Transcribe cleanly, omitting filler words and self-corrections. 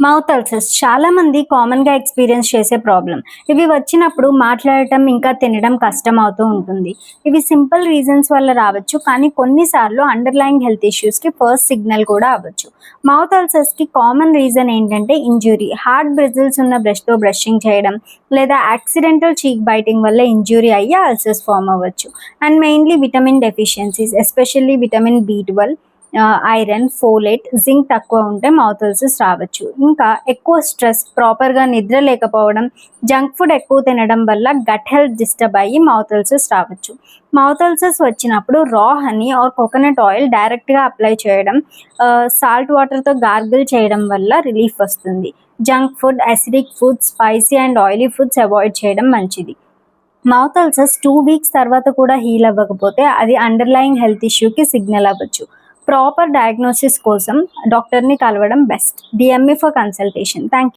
Mouth ulcers చాలా మంది common గా ఎక్స్పీరియన్స్ చేసే ప్రాబ్లం. ఇవి వచ్చినప్పుడు మాట్లాడటం ఇంకా తినడం కష్టం అవుతూ ఉంటుంది. ఇవి సింపుల్ రీజన్స్ వల్ల రావచ్చు, కానీ కొన్నిసార్లు అండర్లైయింగ్ హెల్త్ ఇష్యూస్ కి ఫస్ట్ సిగ్నల్ కూడా అవ్వచ్చు. మౌత్ అల్సర్స్ కి కామన్ రీజన్ ఏంటంటే ఇంజురీ, హార్డ్ బ్రిజిల్స్ ఉన్న బ్రష్ తో బ్రషింగ్ చేయడం లేదా యాక్సిడెంటల్ చీక్ బైటింగ్ వల్ల ఇంజురీ అయ్యి అల్సర్స్ ఫామ్ అవ్వచ్చు. And mainly vitamin deficiencies, especially vitamin B12, iron, folate, zinc తక్కువ ఉంటే మౌత్ అల్సర్స్ రావచ్చు. ఇంకా ఎక్కువ స్ట్రెస్, ప్రాపర్గా నిద్ర లేకపోవడం, జంక్ ఫుడ్ ఎక్కువ తినడం వల్ల గట్ హెల్త్ డిస్టర్బ్ అయ్యి మౌత్ అల్సర్స్ రావచ్చు. మౌత్ అల్సర్స్ వచ్చినప్పుడు రా హనీ ఆర్ కోకోనట్ ఆయిల్ డైరెక్ట్గా అప్లై చేయడం, సాల్ట్ వాటర్తో గార్గిల్ చేయడం వల్ల రిలీఫ్ వస్తుంది. Junk food, acidic food, spicy and oily foods avoid చేయడం మంచిది. మౌత్ అల్సర్స్ 2 వీక్స్ తర్వాత కూడా హీల్ అవ్వకపోతే అది అండర్లైయింగ్ హెల్త్ ఇష్యూకి సిగ్నల్ అవ్వచ్చు. ప్రాపర్ డయాగ్నోసిస్ కోసం డాక్టర్ని కలవడం best. DME for consultation. Thank you.